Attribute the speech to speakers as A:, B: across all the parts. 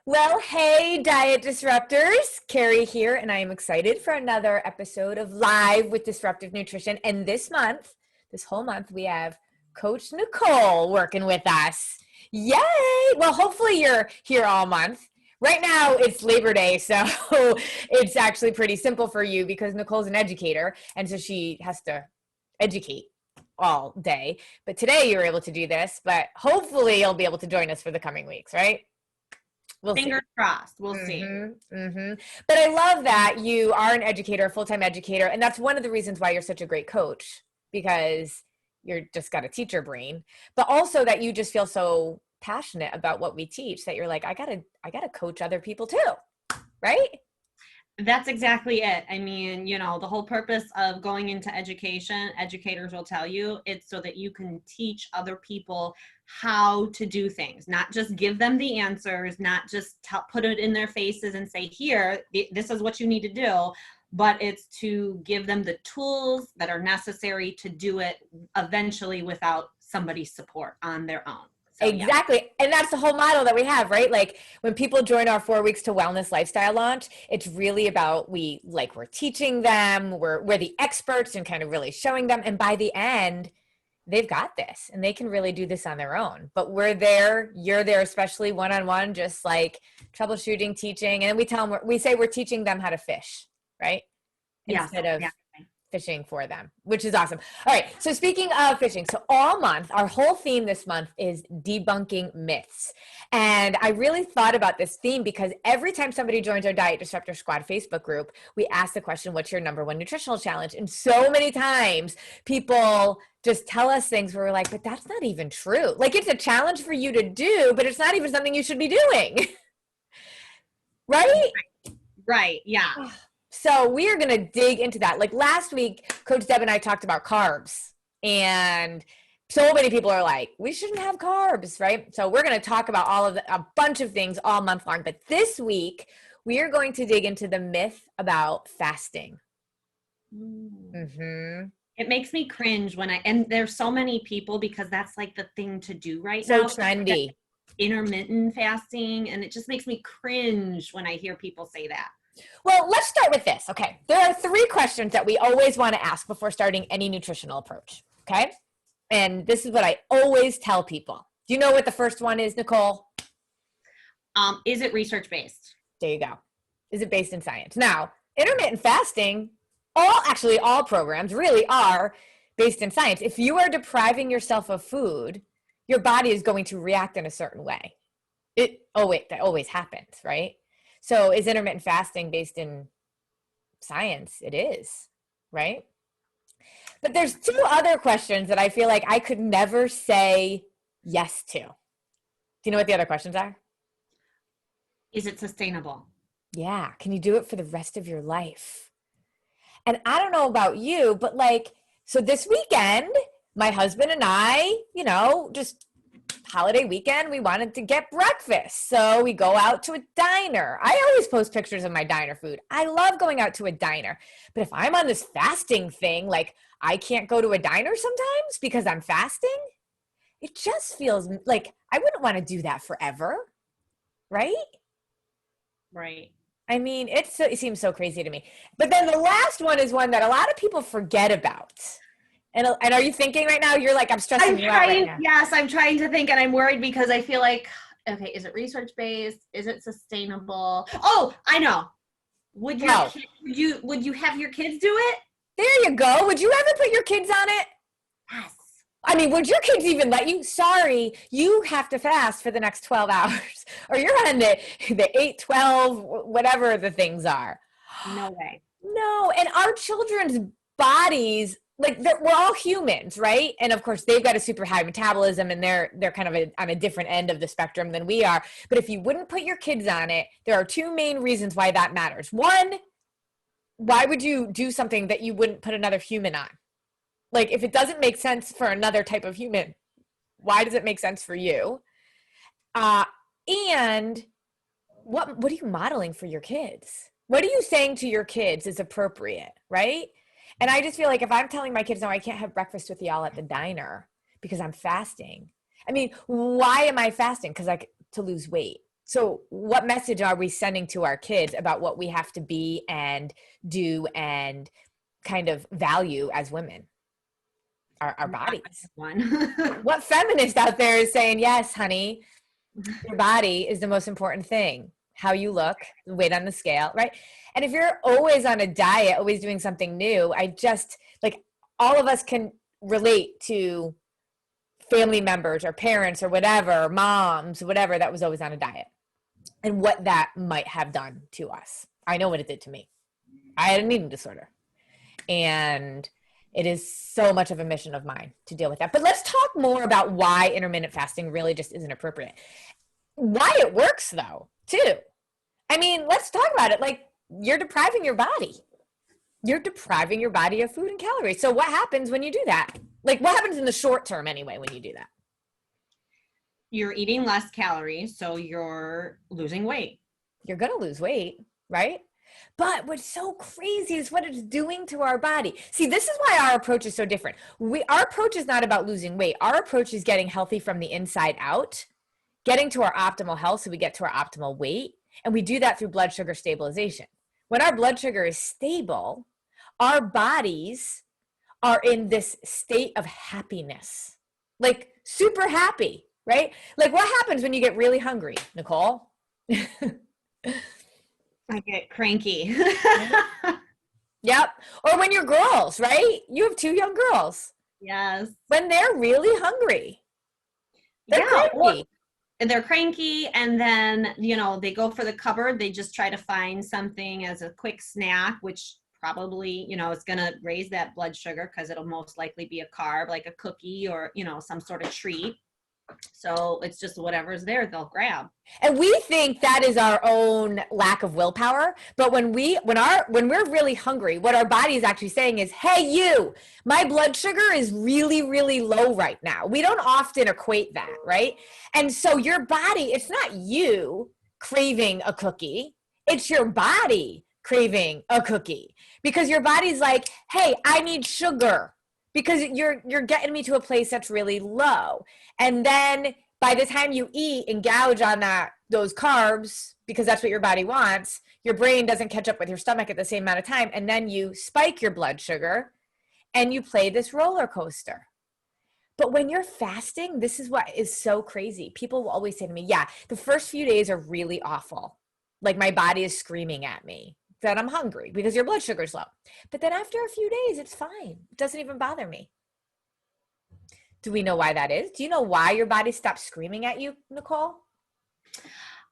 A: Well, hey, Diet Disruptors. Carrie here, and I am excited for another episode of Live with Disruptive Nutrition. And this whole month, we have Coach Nicole working with us. Yay! Well, hopefully you're here all month. Right now, it's Labor Day, so it's actually pretty simple for you because Nicole's an educator, and so she has to educate all day. But today you were able to do this, but hopefully you'll be able to join us for the coming weeks, right? We'll
B: Fingers crossed. We'll see.
A: But I love that you are an educator, a full-time educator, and that's one of the reasons why you're such a great coach, because you're just got a teacher brain, but also that you just feel so passionate about what we teach that you're like, I gotta coach other people too, right?
B: That's exactly it. I mean, the whole purpose of going into education, educators will tell you, it's so that you can teach other people how to do things, not just give them the answers, not just put it in their faces and say, here, this is what you need to do, but it's to give them the tools that are necessary to do it eventually without somebody's support on their own. So,
A: exactly. Yeah. And that's the whole model that we have, right? Like when people join our 4 weeks to wellness lifestyle launch, it's really about we're teaching them, we're the experts and kind of really showing them. And by the end, they've got this and they can really do this on their own. But we're there, you're there, especially one-on-one, just like troubleshooting, teaching. And then we say we're teaching them how to fish, right? Instead of fishing for them, which is awesome. All right. So speaking of fishing, so all month, our whole theme this month is debunking myths. And I really thought about this theme because every time somebody joins our Diet Disruptor Squad Facebook group, we ask the question, what's your number one nutritional challenge? And so many times people just tell us things where we're like, but that's not even true. Like it's a challenge for you to do, but it's not even something you should be doing. Right?
B: Right. Yeah.
A: So we are going to dig into that. Like last week, Coach Deb and I talked about carbs, and so many people are like, we shouldn't have carbs, right? So we're going to talk about a bunch of things all month long. But this week, we are going to dig into the myth about fasting.
B: It makes me cringe and there's so many people, because that's like the thing to do right
A: now.
B: So
A: trendy.
B: Intermittent fasting. And it just makes me cringe when I hear people say that.
A: Well, let's start with this. Okay. There are 3 questions that we always want to ask before starting any nutritional approach. Okay. And this is what I always tell people. Do you know what the first one is, Nicole?
B: Is it research-based?
A: There you go. Is it based in science? Now, intermittent fasting, all programs really are based in science. If you are depriving yourself of food, your body is going to react in a certain way. That always happens, right? So is intermittent fasting based in science? It is, right? But there's 2 other questions that I feel like I could never say yes to. Do you know what the other questions are?
B: Is it sustainable?
A: Yeah. Can you do it for the rest of your life? And I don't know about you, but so this weekend, my husband and I, just holiday weekend, we wanted to get breakfast. So we go out to a diner. I always post pictures of my diner food. I love going out to a diner. But if I'm on this fasting thing, I can't go to a diner sometimes because I'm fasting. It just feels like I wouldn't want to do that forever. Right?
B: Right.
A: I mean, it seems so crazy to me. But then the last one is one that a lot of people forget about. And are you thinking right now? You're like, I'm stressing you out right now.
B: Yes, I'm trying to think, and I'm worried because I feel like, okay, is it research-based? Is it sustainable? Oh, I know. Would you have your kids do it?
A: There you go. Would you ever put your kids on it?
B: Yes.
A: I mean, would your kids even let you? Sorry, you have to fast for the next 12 hours. Or you're on the 8, 12, whatever the things are.
B: No way.
A: No, and our children's bodies, we're all humans, right? And of course, they've got a super high metabolism, and they're kind of on a different end of the spectrum than we are. But if you wouldn't put your kids on it, there are 2 main reasons why that matters. One, why would you do something that you wouldn't put another human on? If it doesn't make sense for another type of human, why does it make sense for you? And what are you modeling for your kids? What are you saying to your kids is appropriate, right? And I just feel like if I'm telling my kids, no, I can't have breakfast with y'all at the diner because I'm fasting. I mean, why am I fasting? Because to lose weight. So what message are we sending to our kids about what we have to be and do and kind of value as women? Our bodies.
B: One.
A: What feminist out there is saying, yes, honey, your body is the most important thing. How you look, the weight on the scale, right? And if you're always on a diet, always doing something new, I just like all of us can relate to family members or parents or whatever, moms, whatever, that was always on a diet and what that might have done to us. I know what it did to me. I had an eating disorder. And it is so much of a mission of mine to deal with that. But let's talk more about why intermittent fasting really just isn't appropriate. Why it works though, too. I mean, let's talk about it. Like, you're depriving your body. You're depriving your body of food and calories. So what happens when you do that? Like, what happens in the short term anyway when you do that?
B: You're eating less calories, so you're losing weight.
A: You're going to lose weight, right? But what's so crazy is what it's doing to our body. See, this is why our approach is so different. Our approach is not about losing weight. Our approach is getting healthy from the inside out, getting to our optimal health so we get to our optimal weight. And we do that through blood sugar stabilization. When our blood sugar is stable, our bodies are in this state of happiness, like super happy, right? Like what happens when you get really hungry, Nicole?
B: I get cranky.
A: Yep. Or when you're girls, right? You have 2 young girls.
B: Yes.
A: When they're really hungry. They're cranky.
B: And they're cranky, and then, they go for the cupboard. They just try to find something as a quick snack, which probably, is going to raise that blood sugar because it'll most likely be a carb, like a cookie or, some sort of treat. So it's just whatever's there, they'll grab.
A: And we think that is our own lack of willpower. But when we're really hungry, what our body is actually saying is, hey, you, my blood sugar is really, really low right now. We don't often equate that, right? And so your body, it's not you craving a cookie. It's your body craving a cookie because your body's like, hey, I need sugar. Because you're getting me to a place that's really low. And then by the time you eat and gouge on those carbs, because that's what your body wants, your brain doesn't catch up with your stomach at the same amount of time. And then you spike your blood sugar and you play this roller coaster. But when you're fasting, this is what is so crazy. People will always say to me, yeah, the first few days are really awful. Like my body is screaming at me that I'm hungry because your blood sugar's low. But then after a few days, it's fine. It doesn't even bother me. Do we know why that is? Do you know why your body stops screaming at you, Nicole?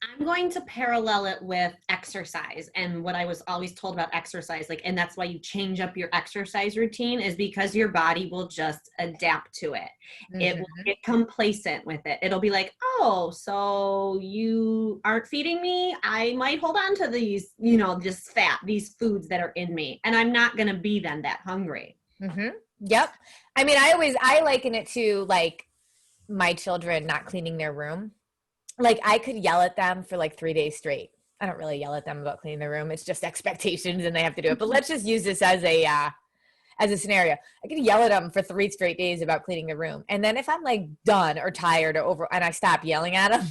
B: I'm going to parallel it with exercise and what I was always told about exercise. And that's why you change up your exercise routine is because your body will just adapt to it. Mm-hmm. It will get complacent with it. It'll be like, oh, so you aren't feeding me? I might hold on to these, this fat, these foods that are in me. And I'm not going to be then that hungry.
A: Mm-hmm. Yep. I mean, I liken it to like my children not cleaning their room. Like I could yell at them for like 3 days straight. I don't really yell at them about cleaning their room. It's just expectations and they have to do it. But let's just use this as a scenario. I could yell at them for 3 straight days about cleaning the room. And then if I'm like done or tired or over and I stop yelling at them,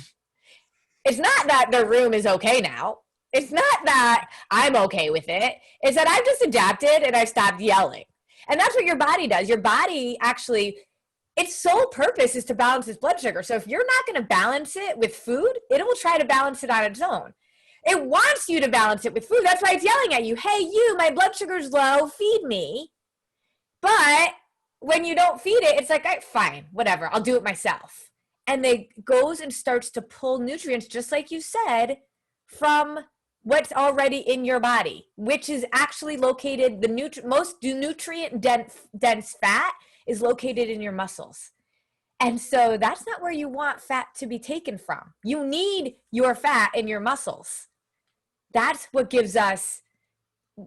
A: it's not that their room is okay now. It's not that I'm okay with it. It's that I've just adapted and I've stopped yelling. And that's what your body does. Your body actually, its sole purpose is to balance its blood sugar. So if you're not going to balance it with food, it will try to balance it on its own. It wants you to balance it with food. That's why it's yelling at you. Hey, you, my blood sugar's low, feed me. But when you don't feed it, it's like, right, fine, whatever, I'll do it myself. And they goes and starts to pull nutrients, just like you said, from what's already in your body, which is actually located, most nutrient dense fat is located in your muscles. And so that's not where you want fat to be taken from. You need your fat in your muscles. That's what gives us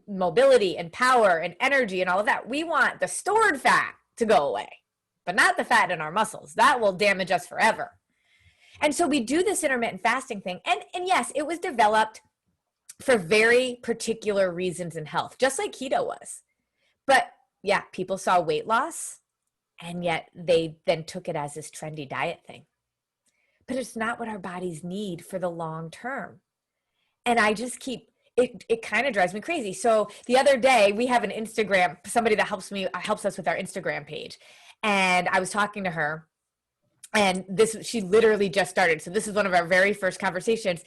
A: mobility and power and energy and all of that. We want the stored fat to go away, but not the fat in our muscles. That will damage us forever. And so we do this intermittent fasting thing. And yes, it was developed for very particular reasons in health, just like keto was. But yeah, people saw weight loss, and yet they then took it as this trendy diet thing. but it's not what our bodies need for the long term. And I just keep, it kind of drives me crazy. So the other day we have an Instagram, somebody that helps us with our Instagram page. And I was talking to her, and she literally just started. So this is one of our very first conversations.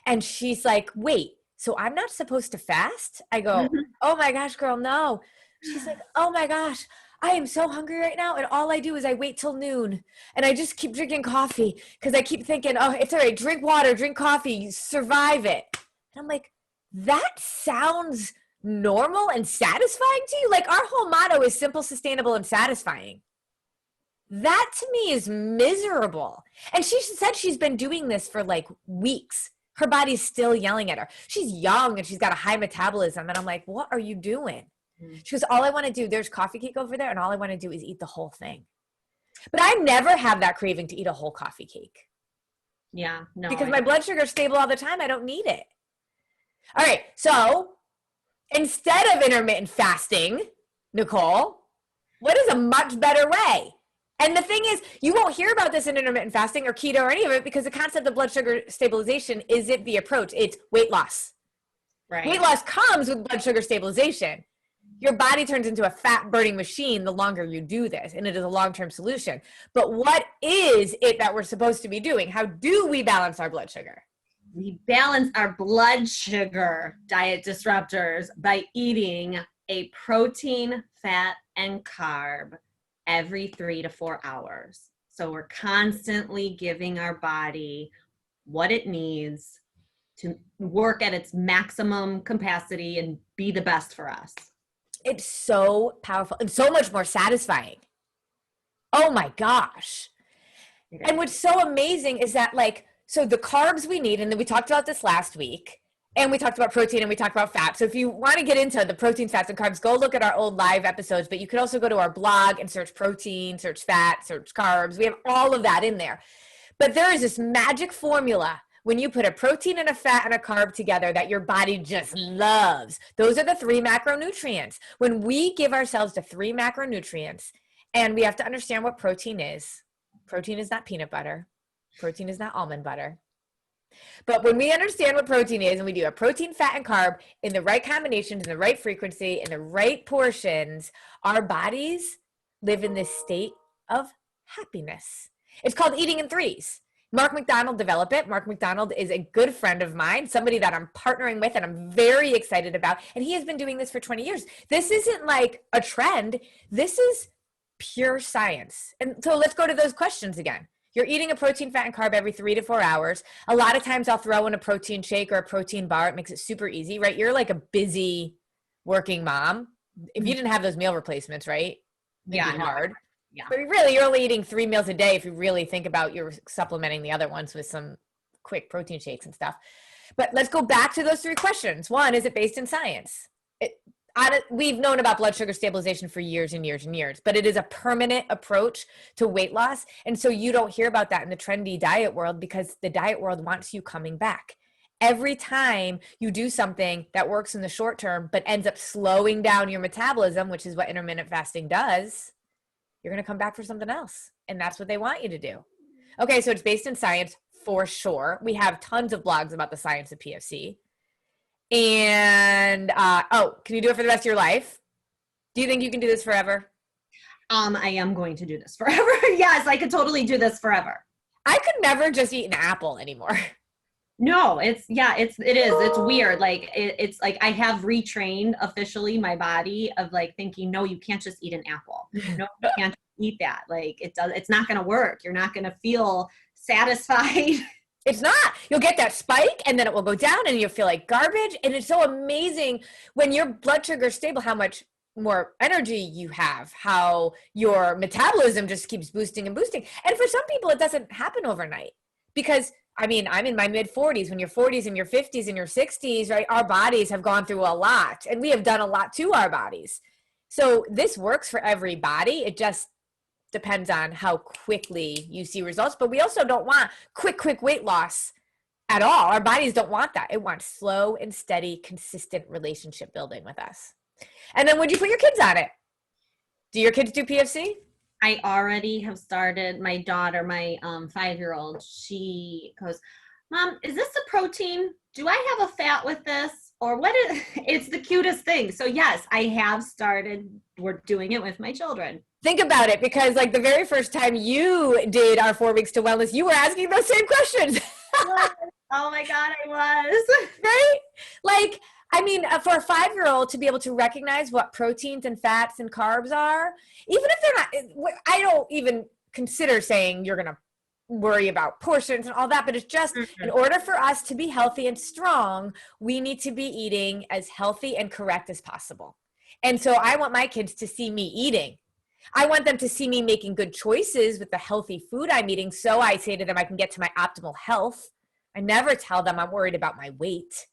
A: And she's like, wait, so I'm not supposed to fast? I go, oh my gosh, girl, no. She's like, oh my gosh, I am so hungry right now. And all I do is I wait till noon and I just keep drinking coffee because I keep thinking, oh, it's all right. Drink water, drink coffee, survive it. And I'm like, that sounds normal and satisfying to you? Like, our whole motto is simple, sustainable, and satisfying. That to me is miserable. And she said she's been doing this for like weeks. Her body's still yelling at her. She's young and she's got a high metabolism. And I'm like, what are you doing? She goes, all I want to do, there's coffee cake over there, and all I want to do is eat the whole thing. But I never have that craving to eat a whole coffee cake.
B: Yeah, no.
A: Because my blood sugar is stable all the time. I don't need it. All right. So instead of intermittent fasting, Nicole, what is a much better way? And the thing is, you won't hear about this in intermittent fasting or keto or any of it because the concept of blood sugar stabilization isn't the approach. It's weight loss.
B: Right.
A: Weight loss comes with blood sugar stabilization. Your body turns into a fat burning machine the longer you do this, and it is a long-term solution. But what is it that we're supposed to be doing? How do we balance our blood sugar?
B: We balance our blood sugar, diet disruptors, by eating a protein, fat, and carb every 3 to 4 hours. So we're constantly giving our body what it needs to work at its maximum capacity and be the best for us.
A: It's so powerful and so much more satisfying. Oh my gosh. And what's so amazing is that, like, so the carbs we need, and then we talked about this last week, and we talked about protein and we talked about fat. So if you want to get into the protein, fats, and carbs, go look at our old live episodes, but you could also go to our blog and search protein, search fat, search carbs. We have all of that in there. But there is this magic formula when you put a protein and a fat and a carb together that your body just loves. Those are the 3 macronutrients. When we give ourselves the 3 macronutrients, and we have to understand what protein is. Protein is not peanut butter. Protein is not almond butter. But when we understand what protein is, and we do a protein, fat, and carb in the right combinations, in the right frequency, in the right portions, our bodies live in this state of happiness. It's called eating in threes. Mark McDonald developed it. Mark McDonald is a good friend of mine, somebody that I'm partnering with and I'm very excited about. And he has been doing this for 20 years. This isn't like a trend. This is pure science. And so let's go to those questions again. You're eating a protein, fat, and carb every 3 to 4 hours. A lot of times I'll throw in a protein shake or a protein bar. It makes it super easy, right? You're like a busy working mom. If you didn't have those meal replacements, right? It'd be hard. Yeah. But really, you're only eating 3 meals a day if you really think about you're supplementing the other ones with some quick protein shakes and stuff. But let's go back to those 3 questions. One, is it based in science? We've known about blood sugar stabilization for years and years and years, but it is a permanent approach to weight loss. And so you don't hear about that in the trendy diet world because the diet world wants you coming back. Every time you do something that works in the short term, but ends up slowing down your metabolism, which is what intermittent fasting does, you're going to come back for something else. And that's what they want you to do. Okay, so it's based in science for sure. We have tons of blogs about the science of PFC. And, can you do it for the rest of your life? Do you think you can do this forever?
B: I am going to do this forever. Yes, I could totally do this forever.
A: I could never just eat an apple anymore.
B: No, it is. It's weird. Like it's like I have retrained officially my body of like thinking, no, you can't just eat an apple. No, you can't eat that. Like it's not going to work. You're not going to feel satisfied.
A: It's not. You'll get that spike and then it will go down and you'll feel like garbage. And it's so amazing when your blood sugar is stable, how much more energy you have, how your metabolism just keeps boosting and boosting. And for some people, it doesn't happen overnight because I mean, I'm in my mid 40s. When your 40s and your 50s and your 60s, right? Our bodies have gone through a lot and we have done a lot to our bodies. So this works for every body. It just depends on how quickly you see results. But we also don't want quick weight loss at all. Our bodies don't want that. It wants slow and steady, consistent relationship building with us. And then would you put your kids on it? Do your kids do PFC?
B: I already have started. My daughter, my 5-year-old, she goes, Mom, is this a protein? Do I have a fat with this? Or what is it's the cutest thing. So yes, I have started. We're doing it with my children.
A: Think about it, because like the very first time you did our 4 weeks to wellness, you were asking those same questions.
B: Oh my God, I was.
A: Right? Like, I mean, for a 5-year-old to be able to recognize what proteins and fats and carbs are, even if they're not, I don't even consider saying you're going to worry about portions and all that, but it's just in order for us to be healthy and strong, we need to be eating as healthy and correct as possible. And so I want my kids to see me eating. I want them to see me making good choices with the healthy food I'm eating. So I say to them, I can get to my optimal health. I never tell them I'm worried about my weight.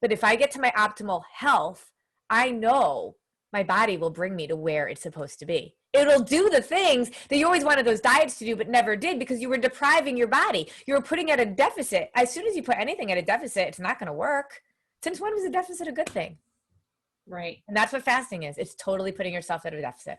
A: But if I get to my optimal health, I know my body will bring me to where it's supposed to be. It'll do the things that you always wanted those diets to do, but never did, because you were depriving your body. You were putting at a deficit. As soon as you put anything at a deficit, it's not going to work. Since when was a deficit a good thing?
B: Right.
A: And that's what fasting is. It's totally putting yourself at a deficit.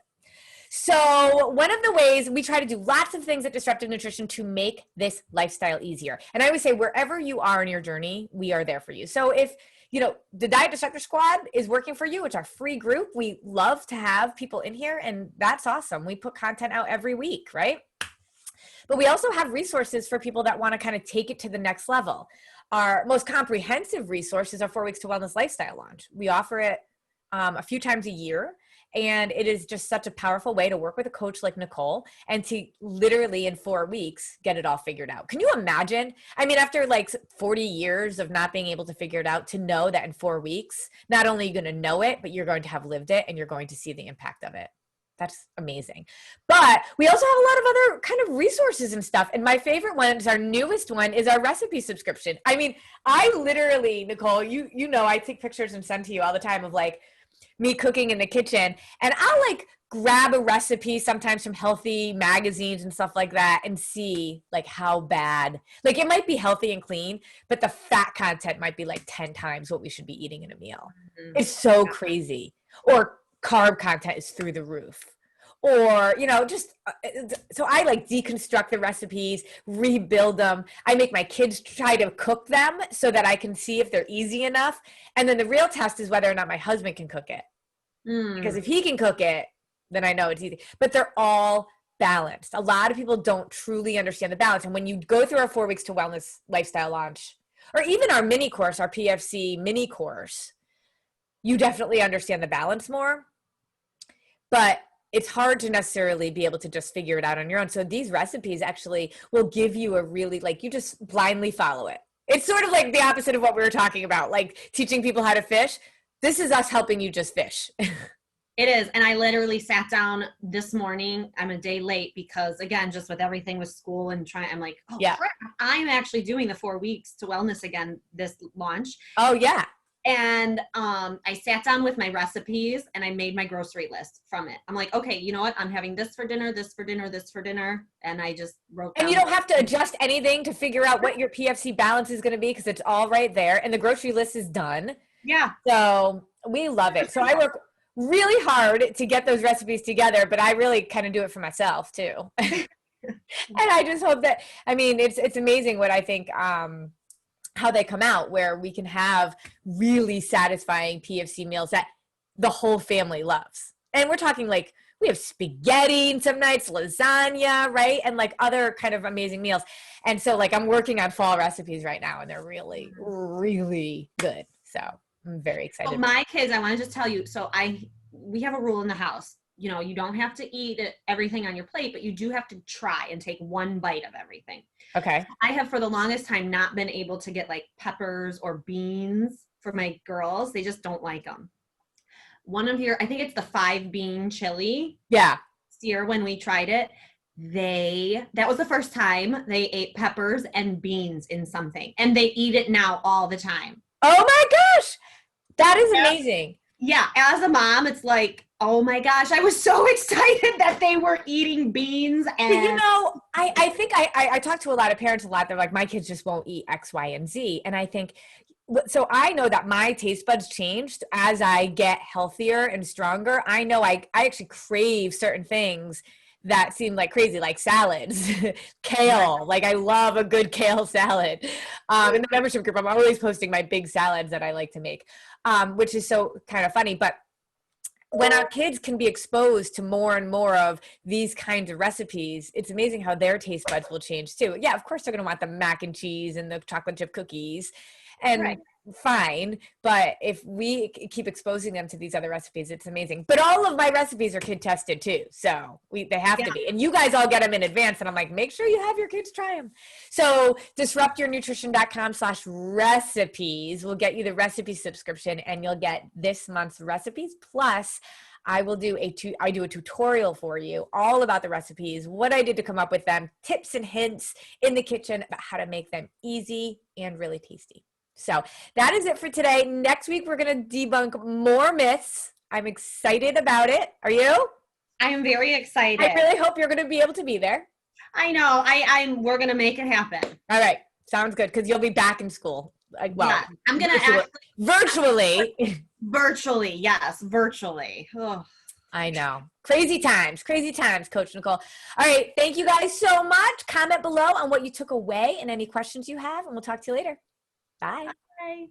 A: So one of the ways we try to do lots of things at Disruptive Nutrition to make this lifestyle easier. And I always say, wherever you are in your journey, we are there for you. So if, you know, the Diet Disruptor Squad is working for you, it's our free group. We love to have people in here, and that's awesome. We put content out every week, right? But we also have resources for people that want to kind of take it to the next level. Our most comprehensive resource is our 4 weeks to wellness lifestyle launch. We offer it a few times a year. And it is just such a powerful way to work with a coach like Nicole and to literally in 4 weeks get it all figured out. Can you imagine? I mean, after like 40 years of not being able to figure it out, to know that in 4 weeks, not only are you going to know it, but you're going to have lived it and you're going to see the impact of it. That's amazing. But we also have a lot of other kind of resources and stuff. And my favorite one is our newest one is our recipe subscription. I mean, I literally, Nicole, you know, I take pictures and send to you all the time of like me cooking in the kitchen, and I'll like grab a recipe sometimes from healthy magazines and stuff like that and see like how bad, like it might be healthy and clean, but the fat content might be like 10 times what we should be eating in a meal. It's so crazy. Or carb content is through the roof. Or, you know, just so I like deconstruct the recipes, rebuild them. I make my kids try to cook them so that I can see if they're easy enough. And then the real test is whether or not my husband can cook it. Because if he can cook it, then I know it's easy. But they're all balanced. A lot of people don't truly understand the balance. And when you go through our 4 weeks to wellness lifestyle launch, or even our mini course, our PFC mini course, you definitely understand the balance more. But it's hard to necessarily be able to just figure it out on your own. So these recipes actually will give you a really, like, you just blindly follow it. It's sort of like the opposite of what we were talking about, like teaching people how to fish. This is us helping you just fish.
B: It is. And I literally sat down this morning. I'm a day late because, again, just with everything with school and trying, I'm like, oh, crap, I'm actually doing the 4 weeks to wellness again, this launch.
A: Oh, yeah.
B: And I sat down with my recipes and I made my grocery list from it. I'm like, okay, you know what? I'm having this for dinner, this for dinner, this for dinner. And I just wrote down.
A: And you don't have to adjust anything to figure out what your PFC balance is going to be, because it's all right there. And the grocery list is done.
B: Yeah.
A: So we love it. So I work really hard to get those recipes together, but I really kind of do it for myself too. And I just hope that, I mean, it's amazing what I think, how they come out, where we can have really satisfying PFC meals that the whole family loves. And we're talking like, we have spaghetti some nights, lasagna, right? And like other kind of amazing meals. And so like I'm working on fall recipes right now, and they're really, really good. So I'm very excited.
B: So my kids, I want to just tell you, so we have a rule in the house. You know, you don't have to eat everything on your plate, but you do have to try and take one bite of everything.
A: Okay.
B: I have for the longest time not been able to get like peppers or beans for my girls. They just don't like them. One of your, I think it's the 5-bean chili.
A: Yeah.
B: This year when we tried it, that was the first time they ate peppers and beans in something, and they eat it now all the time.
A: Oh my gosh. That is amazing.
B: Yeah. As a mom, it's like, oh my gosh, I was so excited that they were eating beans. And
A: you know, I think I talk to a lot of parents a lot. They're like, my kids just won't eat X, Y, and Z. And I think, so I know that my taste buds changed as I get healthier and stronger. I know I actually crave certain things that seem like crazy, like salads,
B: Right.
A: kale. Like I love a good kale salad. In the membership group, I'm always posting my big salads that I like to make, which is so kind of funny. But when our kids can be exposed to more and more of these kinds of recipes, it's amazing how their taste buds will change too. Yeah, of course they're going to want the mac and cheese and the chocolate chip cookies, and
B: Right.
A: fine. But if we keep exposing them to these other recipes, it's amazing. But all of my recipes are kid tested too, so they have
B: Yeah.
A: to be. And you guys all get them in advance, and I'm like, make sure you have your kids try them. So disruptyournutrition.com/recipes will get you the recipe subscription, and you'll get this month's recipes plus I do a tutorial for you all about the recipes, what I did to come up with them, tips and hints in the kitchen about how to make them easy and really tasty. So that is it for today. Next week, we're going to debunk more myths. I'm excited about it. Are you?
B: I am very excited.
A: I really hope you're going to be able to be there.
B: I know. We're gonna make it happen.
A: All right. Sounds good, because you'll be back in school. Well,
B: yeah, I'm gonna
A: virtually.
B: Virtually, yes, virtually. Oh.
A: I know. Crazy times, Coach Nicole. All right. Thank you guys so much. Comment below on what you took away and any questions you have, and we'll talk to you later. Bye.
B: Bye.